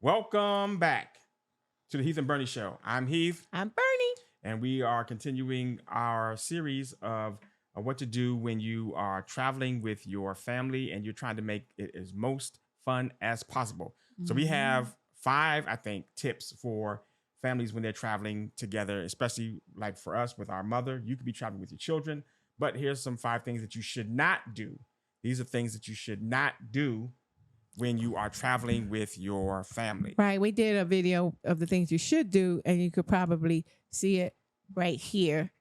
Welcome back to the Heath and Bernie Show. I'm Heath, I'm Bernie. and we are continuing our series of what to do when you are traveling with your family and you're trying to make it as most fun as possible. So we have 5, I think, tips for families when they're traveling together, especially like for us with our mother. You could be traveling with your children, but here's some 5 things that you should not do. These are things that you should not do when you are traveling with your family. Right. We did a video of the things you should do, and you could probably see it right here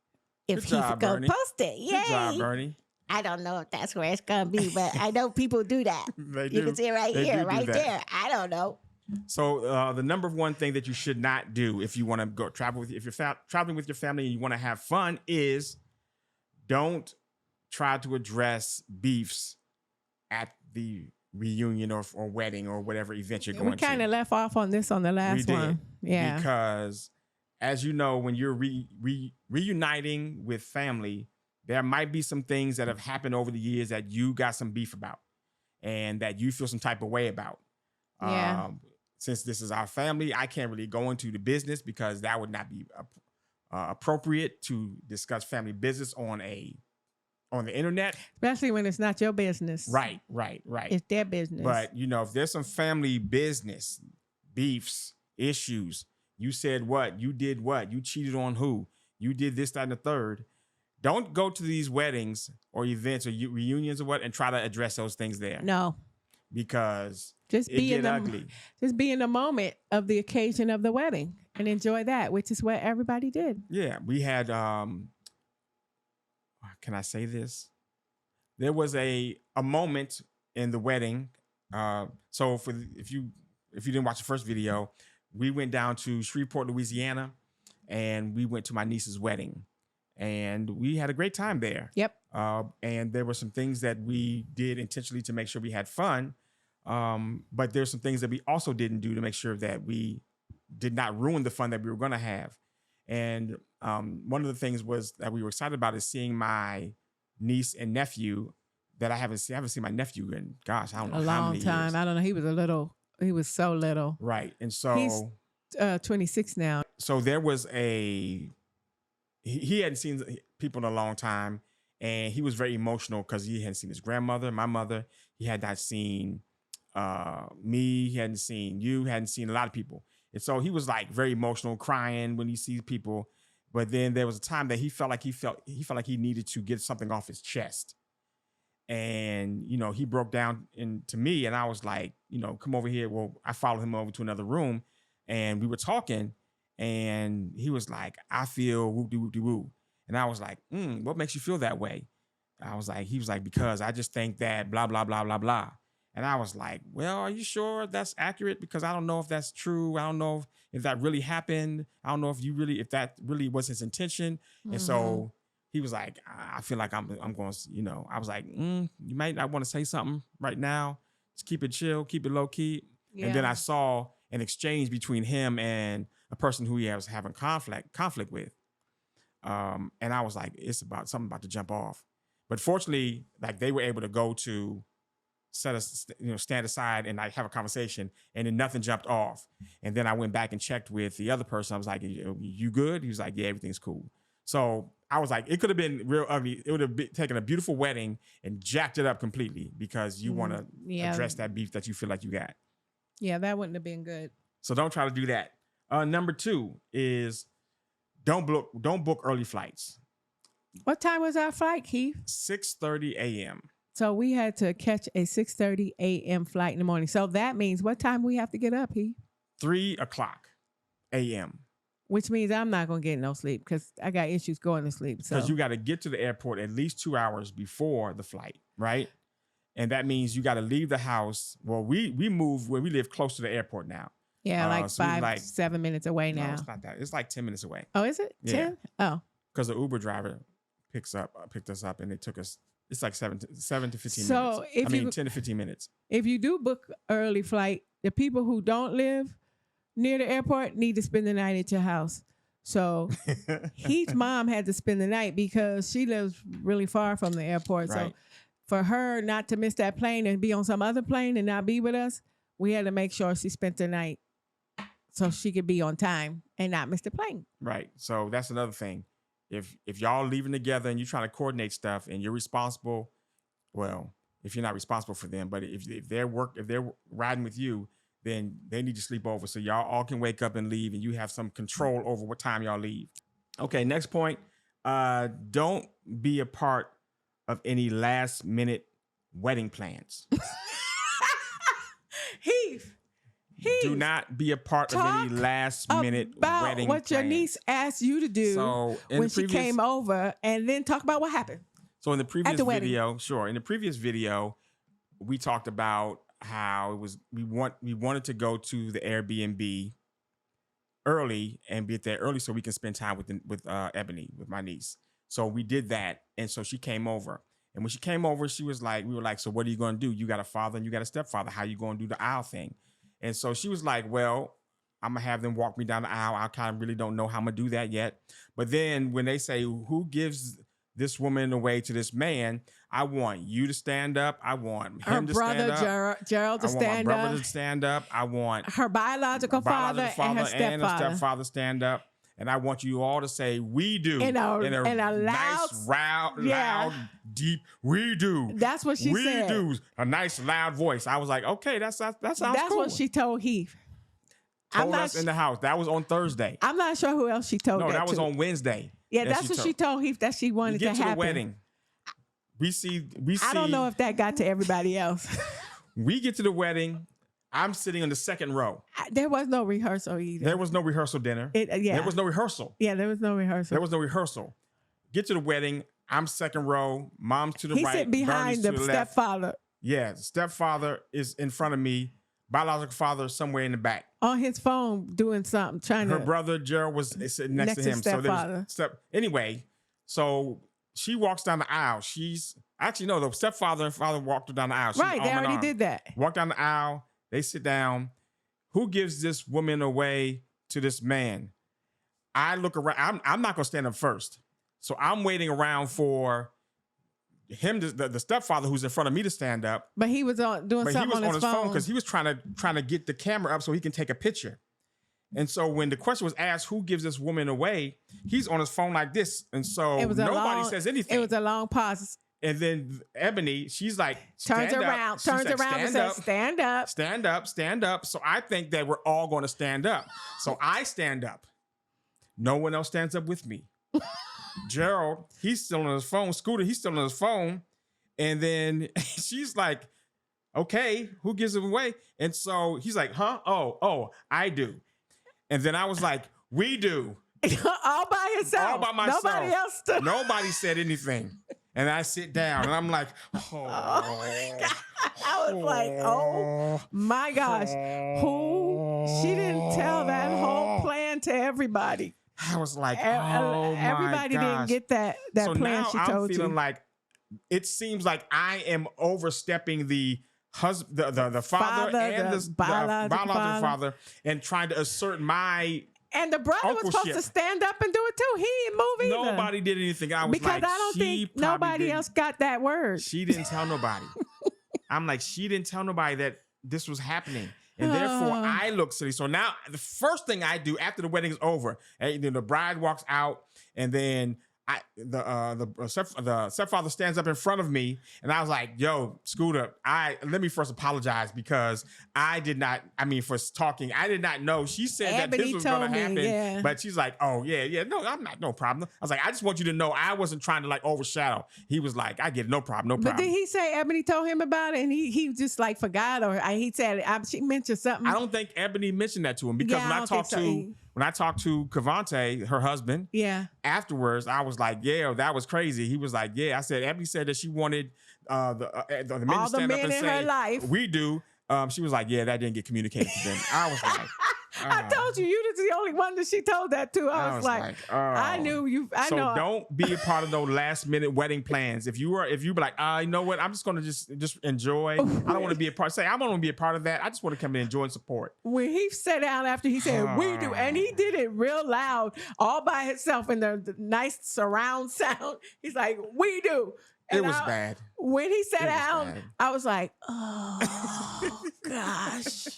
if Good he job, could go Bernie. post it. Yay. Good job, Bernie. I don't know if that's where it's going to be, but I know people do that. They You do. can see it right They here, do right that. there. I don't know. So the number one thing that you should not do if you want to go travel with, if you're traveling with your family and you want to have fun, is don't try to address beefs at the reunion or wedding or whatever event you're going We to. kind of left off on this on the last one. Yeah. Because as you know, when you're reuniting with family, there might be some things that have happened over the years that you got some beef about and that you feel some type of way about. Yeah. Since this is our family, I can't really go into the business because that would not be appropriate to discuss family business on the internet. Especially when it's not your business. Right. It's their business. But, if there's some family business, beefs, issues, you said what, you did what, you cheated on who, you did this, that, and the third, don't go to these weddings or events or reunions or what and try to address those things there. No. Because Just it be get ugly. Just be in the moment of the occasion of the wedding and enjoy that, which is what everybody did. Yeah, we had, can I say this? There was a moment in the wedding. So if you didn't watch the first video, we went down to Shreveport, Louisiana, and we went to my niece's wedding, and we had a great time there. Yep. And there were some things that we did intentionally to make sure we had fun. But there's some things that we also didn't do to make sure that we did not ruin the fun that we were going to have. And one of the things was that we were excited about is seeing my niece and nephew that I haven't seen my nephew in, gosh, I don't know how many time. years. I don't know. He was so little. Right. And so he's 26 now. So there was he hadn't seen people in a long time, and he was very emotional because he hadn't seen his grandmother, my mother. He had not seen me. He hadn't seen you. Hadn't seen a lot of people. And so he was like very emotional, crying when he sees people. But then there was a time that he felt like he needed to get something off his chest. And, he broke down to me, and I was like, come over here. Well, I followed him over to another room, and we were talking, and he was like, I feel woo-de-woo-de-woo. And I was like, what makes you feel that way? He was like, because I just think that blah, blah, blah, blah, blah. And I was like, well, are you sure that's accurate? Because I don't know if that's true. I don't know if that really happened. I don't know if that really was his intention. Mm-hmm. And so he was like, I feel like I'm going to, I was like, you might not want to say something right now. Just keep it chill, keep it low key. Yeah. And then I saw an exchange between him and a person who he was having conflict with. And I was like, it's something about to jump off. But fortunately, like they were able to go to stand aside and like have a conversation, and then nothing jumped off. And then I went back and checked with the other person. I was like, you good? He was like, yeah, everything's cool. So I was like, it could have been real ugly. It would have taken a beautiful wedding and jacked it up completely because you want to address that beef that you feel like you got. Yeah, that wouldn't have been good. So don't try to do that. Number 2 is don't book early flights. What time was our flight, Keith? 6:30 a.m. So we had to catch a 6:30 a.m. flight in the morning. So that means what time we have to get up, Heath? 3:00 a.m. Which means I'm not going to get no sleep because I got issues going to sleep. Because you got to get to the airport at least 2 hours before the flight, right? And that means you got to leave the house. Well, we moved where we live close to the airport now. Yeah, so 7 minutes away now. No, it's not that. It's like 10 minutes away. Oh, is it? 10? Yeah. Oh. Because the Uber driver picked us up, and it took us, it's like 7 to 15 minutes. 10 to 15 minutes. If you do book early flight, the people who don't live near the airport need to spend the night at your house. So Heath's mom had to spend the night because she lives really far from the airport. Right. So for her not to miss that plane and be on some other plane and not be with us, we had to make sure she spent the night so she could be on time and not miss the plane. Right. So that's another thing. If y'all leaving together and you're trying to coordinate stuff and you're responsible, well, if you're not responsible for them, but if they're riding with you, then they need to sleep over so y'all all can wake up and leave and you have some control over what time y'all leave. Okay, next point. Don't be a part of any last minute wedding plans. Heath. Do not be a part of any last minute about wedding what your plans. niece asked you to do when she came over, and then talk about what happened. So in the previous wedding. video, in the previous video, we talked about how it was we wanted to go to the Airbnb early and be there early so we can spend time with Ebony, with my niece. So we did that, and so she came over. And when she came over, she was like, we were like, so what are you going to do? You got a father and you got a stepfather. How you going to do the aisle thing? And so she was like, well, I'm going to have them walk me down the aisle. I kind of really don't know how I'm going to do that yet. But then when they say, who gives this woman away to this man, I want you to stand up. I want him to stand up. Her brother, Gerald, to stand up. I want my brother to stand up. I want her biological father and her stepfather stand up. And I want you all to say, we do. In a loud, nice, loud, deep, we do. That's what she said. We do. A nice, loud voice. I was like, okay, that sounds cool. That's what she told Heath. Told us in the house. That was on Thursday. I'm not sure who else she told that to. No, that was on Wednesday. Yeah, that's what she told Heath that she wanted to happen. We get to the wedding. We see. I don't know if that got to everybody else. We get to the wedding. I'm sitting in the second row. There was no rehearsal either. There was no rehearsal dinner. There was no rehearsal. Yeah, there was no rehearsal. There was no rehearsal. Get to the wedding. I'm second row. Mom's to the right. He sit behind the stepfather. Yeah, the stepfather is in front of me. Biological father is somewhere in the back. On his phone doing something, Her brother, Gerald, was sitting next to him. Stepfather. Anyway, so she walks down the aisle. The stepfather and father walked down the aisle. Right, they already did that. Walked down the aisle. They sit down. Who gives this woman away to this man? I look around. I'm not going to stand up first. So I'm waiting around for him, the stepfather who's in front of me, to stand up. But he was doing something on his phone because he was trying to get the camera up so he can take a picture. And so when the question was asked, who gives this woman away, he's on his phone like this. And so nobody says anything. It was a long pause. And then Ebony, she's like, turns around and says, stand up. Stand up, stand up. So I think that we're all going to stand up. So I stand up. No one else stands up with me. Gerald, he's still on his phone. Scooter, he's still on his phone. And then she's like, okay, who gives him away? And so he's like, huh? Oh, I do. And then I was like, we do. All by himself. All by myself. Nobody else stood. Nobody said anything. And I sit down and I'm like, oh my God. I was like, oh my gosh. She didn't tell that whole plan to everybody. I was like, oh my everybody didn't get that so plan she told you. I'm feeling like it seems like I am overstepping the husband, the father and the biological father, and trying to assert my. And the brother was supposed to stand up and do it too. He didn't move either. Nobody did anything. I was because like, I don't think nobody else got that word. She didn't tell nobody. I'm like, she didn't tell nobody that this was happening. And therefore, I look silly. So now the first thing I do after the wedding is over, and then the bride walks out, and then the stepfather stands up in front of me, and I was like, yo, Scooter, let me first apologize because I did not know. She said that this was going to happen, but she's like, oh, yeah, no, I'm not, no problem. I was like, I just want you to know I wasn't trying to like overshadow. He was like, I get it, no problem. But did he say Ebony told him about it, and he just like forgot, or he said she mentioned something? I don't think Ebony mentioned that to him because when I talked to Cavante, her husband, afterwards, I was like, yeah, that was crazy. He was like, yeah. I said, Ebony said that she wanted the men to stand up and say, her life. We do. She was like, yeah, that didn't get communicated to them. I was like, I told you was the only one that she told that to. I was like, I knew you. I know. So don't be a part of those last minute wedding plans. If you be like, you know what? I'm just going to just enjoy. I don't want to be a part. Say, I don't want to be a part of that. I just want to come and enjoy and support. When he sat down after he said, we do, and he did it real loud, all by himself in the nice surround sound. He's like, we do. And it was bad. When he sat down, I was like, oh, gosh.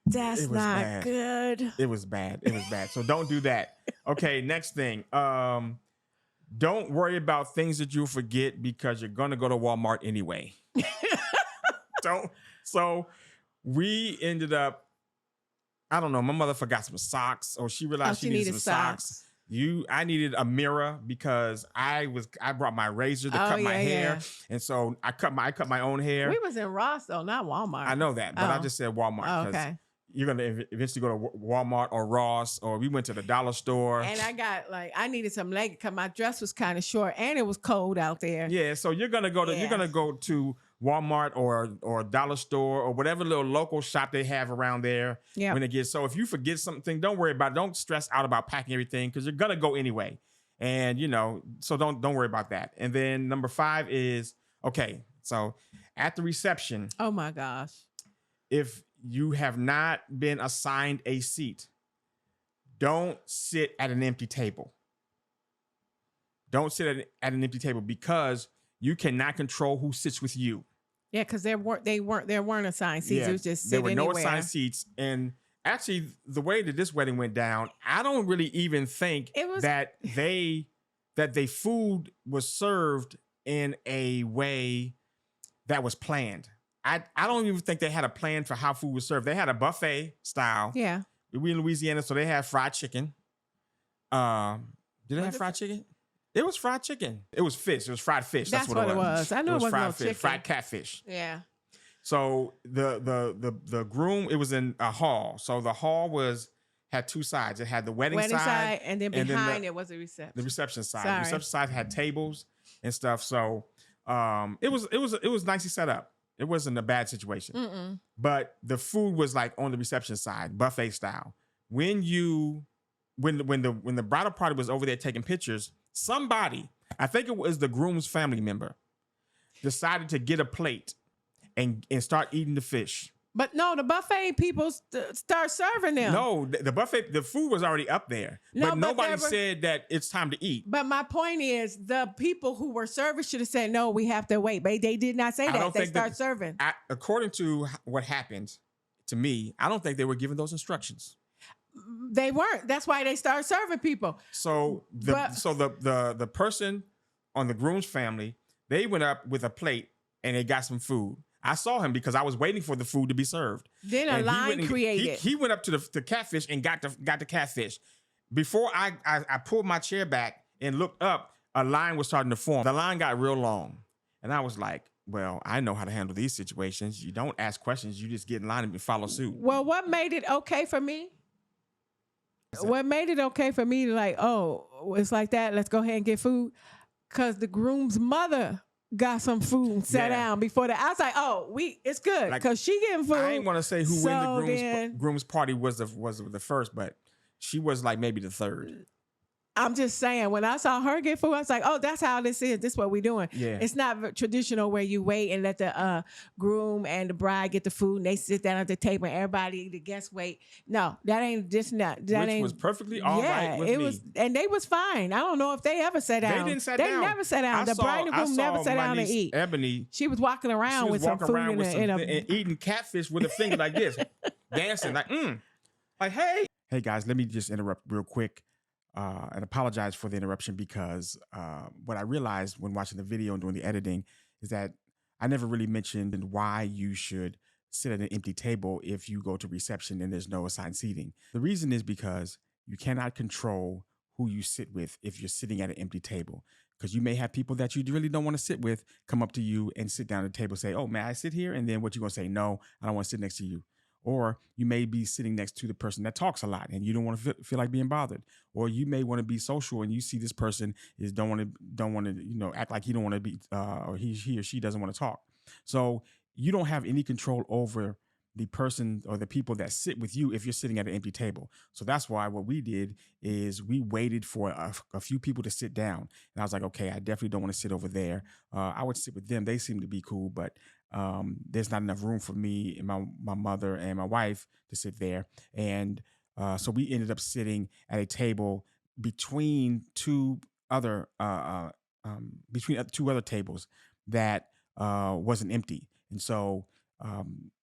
That's It was not bad. good. It was bad. It was bad. So don't do that. Okay, next thing. Don't worry about things that you'll forget because you're gonna go to Walmart anyway. Don't. So we ended up, I don't know, my mother forgot some socks, or she realized she needed some socks. I needed a mirror because I brought my razor to cut my hair. And so I cut my own hair. We was in Ross though, not Walmart. I know that, but I just said Walmart because you're gonna eventually go to Walmart or Ross, or we went to the dollar store. And I needed some leg because my dress was kind of short and it was cold out there. Yeah, so you're gonna go to Walmart or dollar store or whatever little local shop they have around there. Yeah. When it gets, so if you forget something, don't worry about it. Don't stress out about packing everything because you're gonna go anyway. And so don't worry about that. And then number 5 is, okay, so at the reception. Oh my gosh. If you have not been assigned a seat, don't sit at an empty table. Don't sit at an empty table because you cannot control who sits with you. Yeah, because there weren't assigned seats. Yeah, it was just there were anywhere. no assigned seats. And actually, the way that this wedding went down, I don't really even think that the food was served in a way that was planned. I don't even think they had a plan for how food was served. They had a buffet style. Yeah. We in Louisiana, so they had fried chicken. Did they have fried chicken? It was fried chicken. It was fish. It was fried fish. That's what it was. I know it was fried no fish, chicken. fried catfish. Yeah. So the groom, it was in a hall. So the hall had 2 sides. It had the wedding side, and then behind it was a reception. The reception side. Sorry. The reception side had tables and stuff. So it was nicely set up. It wasn't a bad situation. Mm-mm. But the food was like on the reception side, buffet style. When the bridal party was over there taking pictures, somebody, I think it was the groom's family member, decided to get a plate and start eating the fish. But no, the buffet people start serving them. No, the buffet, the food was already up there. No, but nobody said that it's time to eat. But my point is, the people who were serving should have said, no, we have to wait. But they did not say that. They start serving. According to what happened to me, I don't think they were given those instructions. They weren't. That's why they started serving people. So the person on the groom's family, they went up with a plate and they got some food. I saw him because I was waiting for the food to be served. Then a line created. He went up to the catfish and got the catfish. Before I pulled my chair back and looked up, a line was starting to form. The line got real long. And I was like, well, I know how to handle these situations. You don't ask questions. You just get in line and follow suit. Well, what made it okay for me? What made it okay for me to like, oh, it's like that. Let's go ahead and get food. Because the groom's mother got some food and sat down before that. I was like, oh, it's good because she getting food. I ain't want to say who in the groom's party was the first, but she was like maybe the third. I'm just saying, when I saw her get food, I was like, oh, that's how this is. This is what we're doing. Yeah. It's not traditional where you wait and let the groom and the bride get the food and they sit down at the table and everybody, the guests wait. No, that ain't just not. Which was perfectly all right with me. And they was fine. I don't know if they ever sat down. They didn't sit down. They never sat down. The bride and groom never sat down to eat. Ebony. She was walking around with some food and eating catfish with a finger like this, dancing like, like, hey. Hey guys, let me just interrupt real quick. And apologize for the interruption because what I realized when watching the video and doing the editing is that I never really mentioned why you should sit at an empty table if you go to reception and there's no assigned seating. The reason is because you cannot control who you sit with if you're sitting at an empty table, because you may have people that you really don't want to sit with come up to you and sit down at the table and say, oh, may I sit here? And then what you going to say? No, I don't want to sit next to you. Or you may be sitting next to the person that talks a lot and you don't want to feel like being bothered. Or you may want to be social and you see this person don't want to act like he don't want to be or he or she doesn't want to talk. So you don't have any control over the person or the people that sit with you if you're sitting at an empty table. So that's why what we did is we waited for a few people to sit down. And I was like, okay, I definitely don't want to sit over there. I would sit with them. They seem to be cool, but there's not enough room for me and my mother and my wife to sit there. And so we ended up sitting at a table between two other tables that wasn't empty. And so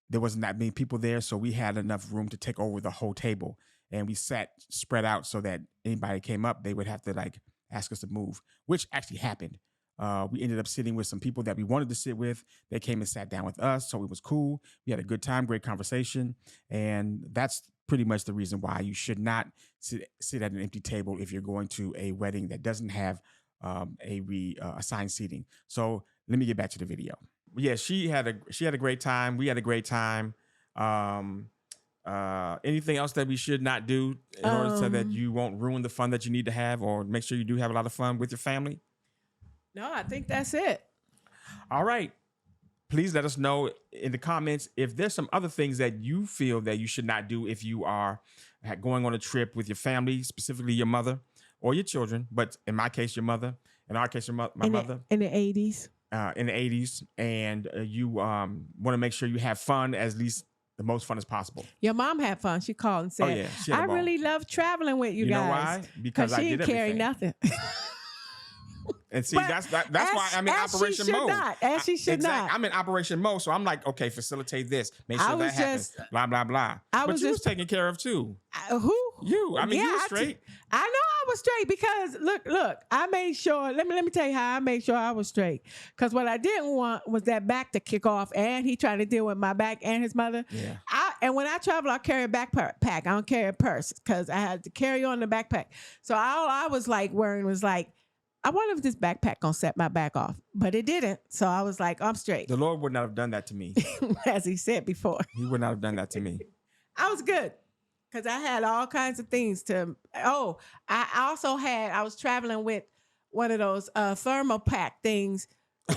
there wasn't that many people there, so we had enough room to take over the whole table. And we sat spread out so that anybody came up, they would have to like ask us to move, which actually happened. We ended up sitting with some people that we wanted to sit with. They came and sat down with us, so it was cool. We had a good time, great conversation, and that's pretty much the reason why you should not sit at an empty table if you're going to a wedding that doesn't have assigned seating. So let me get back to the video. Yeah, she had a great time. We had a great time. Anything else that we should not do in order so that you won't ruin the fun that you need to have, or make sure you do have a lot of fun with your family? No, I think that's it. All right. Please let us know in the comments if there's some other things that you feel that you should not do if you are going on a trip with your family, specifically your mother or your children. But in my case, your mother. In our case, my mother. In the 80s. In the 80s. And you want to make sure you have fun, at least the most fun as possible. Your mom had fun. She called and said, I really love traveling with you guys. You know why? Because she didn't carry nothing. And see, that's why I'm in operation mode. As she should not. I'm in operation mode, so I'm like, okay, facilitate this, make sure that happens, blah blah blah. But you was taken care of too. Who? You. I mean, you were straight. I know I was straight because look. I made sure. Let me tell you how I made sure I was straight. Because what I didn't want was that back to kick off, and he trying to deal with my back and his mother. Yeah. And when I travel, I carry a backpack. I don't carry a purse because I had to carry on the backpack. So all I was like worrying was like, I wonder if this backpack gonna set my back off, but it didn't. So I was like, I'm straight. The Lord would not have done that to me. As he said before. He would not have done that to me. I was good because I had all kinds of things to. Oh, I was traveling with one of those thermal pack things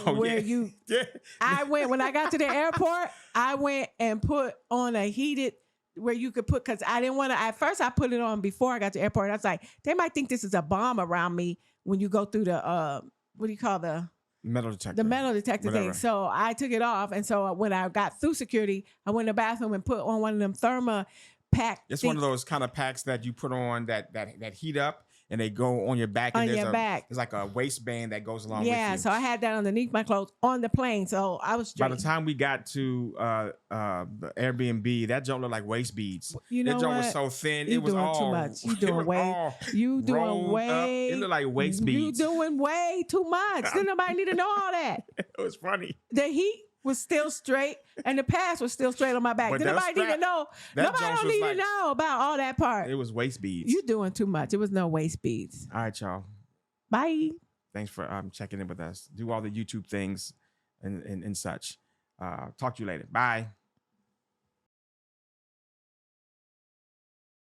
where you. Yeah. When I got to the airport, I went and put on a heated. Where you could put, because I didn't want to, at first I put it on before I got to the airport. I was like, they might think this is a bomb around me when you go through the, what do you call the metal detector? The metal detector Whatever. thing. So I took it off. And so when I got through security, I went in the bathroom and put on one of them therma pack. It's one of those kind of packs that you put on that heat up and they go on your back. And there's like a waistband that goes along with you. Yeah, so I had that underneath my clothes on the plane. So I was straight. By the time we got to the Airbnb, that joint looked like waist beads. You know that joint what? was so thin. You it was doing all too much. You doing way. You doing way. It looked like waist beads. You doing way too much. Didn't nobody need to know all that. It was funny. The heat was still straight and the pass was still straight on my back. Did nobody need to know? Nobody don't need to know about all that part. It was waist beads. You doing too much. It was no waist beads. All right, y'all. Bye. Thanks for checking in with us. Do all the YouTube things and such. Talk to you later. Bye.